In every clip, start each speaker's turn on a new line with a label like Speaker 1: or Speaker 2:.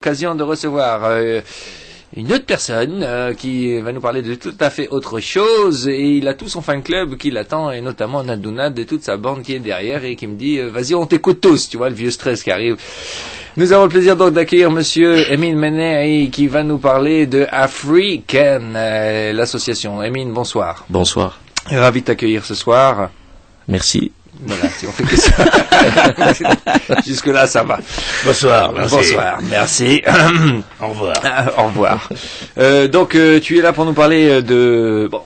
Speaker 1: L'occasion de recevoir une autre personne qui va nous parler de tout à fait autre chose, et il a tout son fan club qui l'attend, et notamment Nadounad et toute sa bande qui est derrière et qui me dit vas-y, on t'écoute tous, tu vois, le vieux stress qui arrive. Nous avons le plaisir donc d'accueillir monsieur Emin Menei qui va nous parler de African, l'association. Emin, bonsoir.
Speaker 2: Bonsoir.
Speaker 1: Ravi de t'accueillir ce soir.
Speaker 2: Merci.
Speaker 1: Voilà, si on fait que ça. Jusque-là, ça va.
Speaker 3: Bonsoir, merci.
Speaker 1: Bonsoir, merci.
Speaker 3: Au revoir.
Speaker 1: Au revoir. Donc, tu es là pour nous parler de... Bon,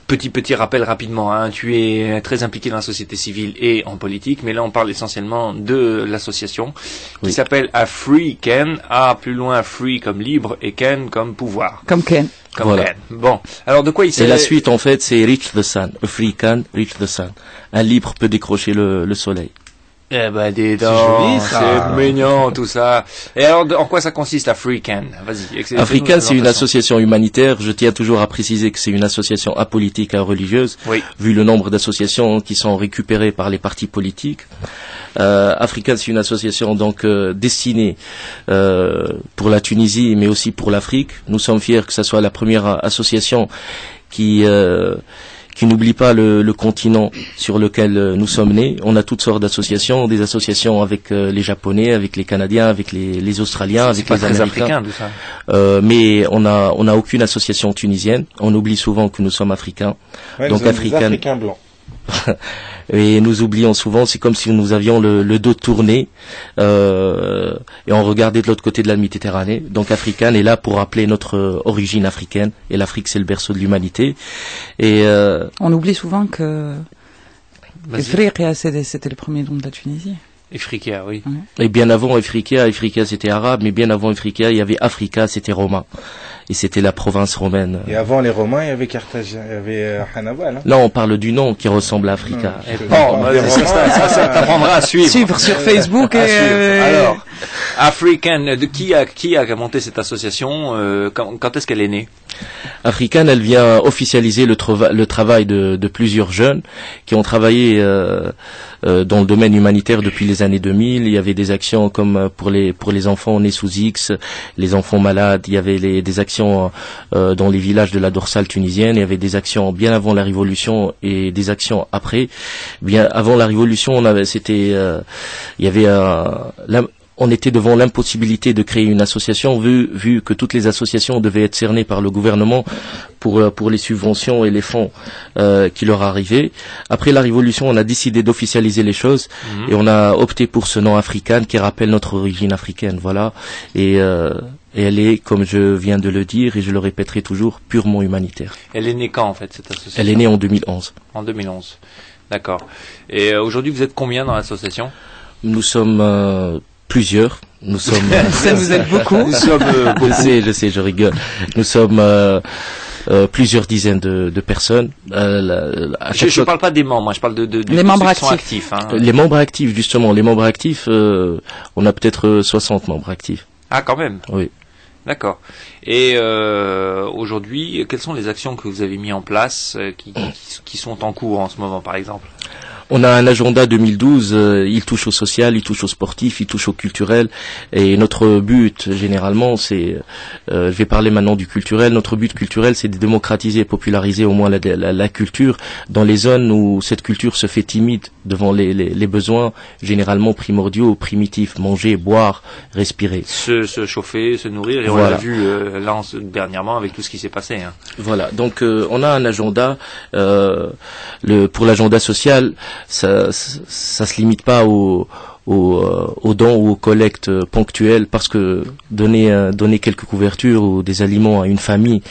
Speaker 1: petit rappel rapidement, hein. Tu es très impliqué dans la société civile et en politique, mais là, on parle essentiellement de l'association qui s'appelle African. A plus loin, free comme libre et Ken comme pouvoir.
Speaker 4: Comme Ken.
Speaker 1: Comme
Speaker 2: voilà.
Speaker 1: Ken. Bon, alors de quoi il s'agit?
Speaker 2: Et la suite, en fait, c'est Reach the Sun. African, Reach the Sun. Un libre peut décrocher le soleil.
Speaker 1: Eh ben, dis donc,
Speaker 3: joli, ça.
Speaker 1: c'est mignon, tout ça. Et alors, en quoi ça consiste, African? Vas-y.
Speaker 2: African, c'est une association humanitaire. Je tiens toujours à préciser que c'est une association apolitique et religieuse,
Speaker 1: Oui.
Speaker 2: vu le nombre d'associations qui sont récupérées par les partis politiques. African, c'est une association donc destinée pour la Tunisie, mais aussi pour l'Afrique. Nous sommes fiers que ce soit la première association qui n'oublie pas le continent sur lequel nous sommes nés. On a toutes sortes d'associations, des associations avec les Japonais, avec les Canadiens, avec les Australiens, avec les Américains.
Speaker 1: Africain, tout ça.
Speaker 2: Mais on a aucune association tunisienne. On oublie souvent que nous sommes africains.
Speaker 3: Ouais,
Speaker 2: Donc
Speaker 3: Africains blancs.
Speaker 2: Et nous oublions souvent, c'est comme si nous avions le dos tourné et on regardait de l'autre côté de la Méditerranée. Donc African est là pour rappeler notre origine africaine, et l'Afrique c'est le berceau de l'humanité. Et
Speaker 4: On oublie souvent que
Speaker 1: Vas-y.
Speaker 4: Ifriqiya, c'était le premier nom de la Tunisie.
Speaker 1: Africain, oui.
Speaker 2: et bien avant Africa c'était arabe, mais bien avant Africa il y avait Africa, c'était romain, et c'était la province romaine.
Speaker 3: Et avant les Romains, il y avait Carthage, il y avait Hannibal. Hein.
Speaker 2: Là on parle du nom qui ressemble à Africa.
Speaker 1: Bon, ça t'apprendra à suivre.
Speaker 4: Suivre sur Facebook
Speaker 1: À
Speaker 4: et...
Speaker 1: suivre. Alors, African, de qui a monté cette association? Quand est-ce qu'elle est née?
Speaker 2: African, elle vient officialiser le travail de plusieurs jeunes qui ont travaillé dans le domaine humanitaire depuis les années 2000. Il y avait des actions comme pour les enfants nés sous X, les enfants malades. Il y avait des actions dans les villages de la dorsale tunisienne. Il y avait des actions bien avant la Révolution et des actions après. Bien avant la Révolution, on était devant l'impossibilité de créer une association vu que toutes les associations devaient être cernées par le gouvernement pour les subventions et les fonds qui leur arrivaient. Après la Révolution, on a décidé d'officialiser les choses et on a opté pour ce nom African qui rappelle notre origine africaine. Voilà. Et elle est, comme je viens de le dire et je le répéterai toujours, purement humanitaire.
Speaker 1: Elle est née quand, en fait, cette association?
Speaker 2: Elle est née en 2011.
Speaker 1: En 2011. D'accord. Et aujourd'hui, vous êtes combien dans l'association?
Speaker 2: Nous sommes plusieurs. Nous sommes.
Speaker 4: Ça vous aide beaucoup.
Speaker 1: Nous sommes
Speaker 2: Je sais, je rigole. Nous sommes plusieurs dizaines de personnes.
Speaker 1: Je parle pas des membres, je parle de
Speaker 4: Les membres
Speaker 1: ceux qui sont
Speaker 4: actifs.
Speaker 1: actifs. Hein.
Speaker 2: Les membres actifs, justement, on a peut-être 60 membres actifs.
Speaker 1: Ah, quand même.
Speaker 2: Oui.
Speaker 1: D'accord. Et aujourd'hui, quelles sont les actions que vous avez mis en place qui sont en cours en ce moment, par exemple?
Speaker 2: On a un agenda 2012, il touche au social, il touche au sportif, il touche au culturel, et notre but généralement c'est, je vais parler maintenant du culturel, notre but culturel c'est de démocratiser et populariser au moins la culture dans les zones où cette culture se fait timide devant les besoins généralement primordiaux, primitifs, manger, boire, respirer.
Speaker 1: Se chauffer, se nourrir, et
Speaker 2: Voilà.
Speaker 1: on l'a vu là dernièrement avec tout ce qui s'est passé. Hein.
Speaker 2: Voilà, donc on a un agenda, pour l'agenda social, ça se limite pas aux dons ou aux collectes ponctuelles, parce que donner quelques couvertures ou des aliments à une famille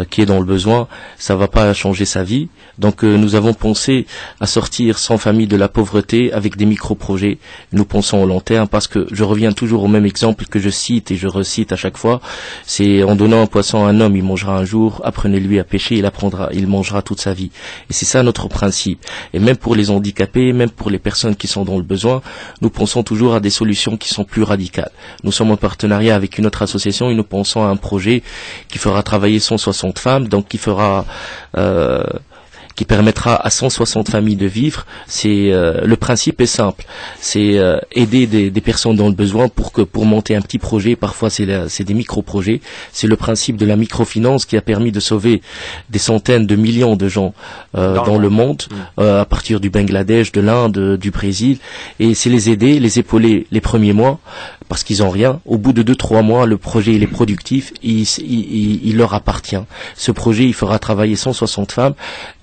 Speaker 2: qui est dans le besoin, ça va pas changer sa vie. Donc nous avons pensé à sortir 100 familles de la pauvreté avec des micro-projets. Nous pensons au long terme, parce que je reviens toujours au même exemple que je cite et je recite à chaque fois. C'est en donnant un poisson à un homme, il mangera un jour, apprenez-lui à pêcher, il mangera toute sa vie. Et c'est ça notre principe. Et même pour les handicapés, même pour les personnes qui sont dans le besoin, nous pensons toujours à des solutions qui sont plus radicales. Nous sommes en partenariat avec une autre association et nous pensons à un projet qui fera travailler 160 femmes, donc qui fera qui permettra à 160 familles de vivre. C'est le principe est simple, c'est aider des personnes dans le besoin pour monter un petit projet. Parfois c'est des micro-projets. C'est le principe de la microfinance qui a permis de sauver des centaines de millions de gens dans le monde, à partir du Bangladesh, de l'Inde, du Brésil. Et c'est les aider, les épauler les premiers mois, parce qu'ils ont rien. Au bout de 2-3 mois, le projet il est productif, il leur appartient. Ce projet, il fera travailler 160 femmes.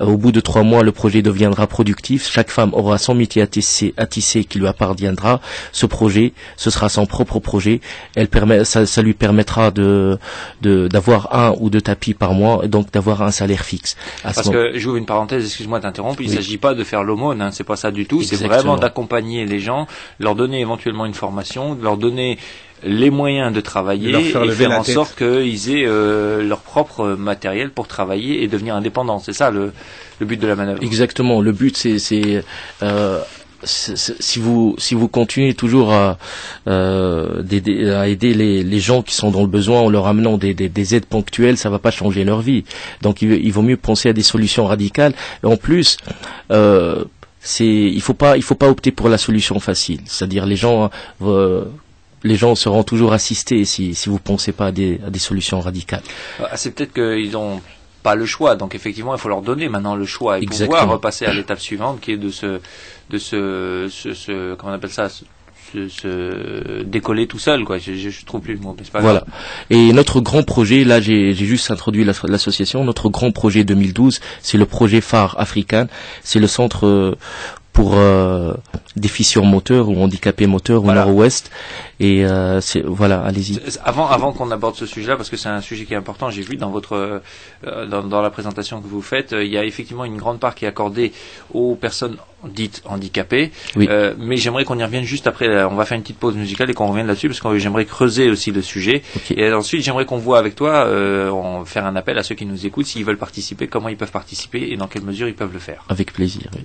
Speaker 2: Au bout de 3 mois, le projet deviendra productif. Chaque femme aura son métier à tisser qui lui appartiendra. Ce projet, ce sera son propre projet. Ça lui permettra d'avoir 1 ou 2 tapis par mois, et donc d'avoir un salaire fixe.
Speaker 1: Parce que, j'ouvre une parenthèse, excuse-moi d'interrompre, il ne s'agit pas de faire l'aumône, c'est pas ça du tout.
Speaker 2: Exactement.
Speaker 1: C'est vraiment d'accompagner les gens, leur donner éventuellement une formation, leur donner les moyens de travailler et faire en sorte qu'ils aient leur propre matériel pour travailler et devenir indépendants. C'est ça le but de la manœuvre.
Speaker 2: Exactement. Le but, c'est si vous continuez toujours à aider les gens qui sont dans le besoin en leur amenant des aides ponctuelles, ça va pas changer leur vie. Donc il vaut mieux penser à des solutions radicales. Et en plus, il faut pas opter pour la solution facile. C'est-à-dire les gens seront toujours assistés si vous pensez pas à des solutions radicales.
Speaker 1: C'est peut-être qu'ils ont pas le choix, donc effectivement il faut leur donner maintenant le choix et pouvoir repasser à l'étape suivante qui est de se comment on appelle ça, se décoller tout seul, quoi. Je trouve plus le mot, mais c'est pas grave.
Speaker 2: Voilà. Et notre grand projet, là j'ai juste introduit l'association, notre grand projet 2012, c'est le projet phare africain, c'est le centre pour déficients moteurs ou handicapés moteurs au nord-ouest. Et voilà, allez-y.
Speaker 1: Avant qu'on aborde ce sujet-là, parce que c'est un sujet qui est important, j'ai vu dans votre dans la présentation que vous faites, il y a effectivement une grande part qui est accordée aux personnes dites handicapées.
Speaker 2: Oui.
Speaker 1: Mais j'aimerais qu'on y revienne juste après. On va faire une petite pause musicale et qu'on revienne là-dessus, parce que j'aimerais creuser aussi le sujet.
Speaker 2: Okay.
Speaker 1: Et ensuite, j'aimerais qu'on voit avec toi, faire un appel à ceux qui nous écoutent, s'ils veulent participer, comment ils peuvent participer et dans quelle mesure ils peuvent le faire.
Speaker 2: Avec plaisir, oui.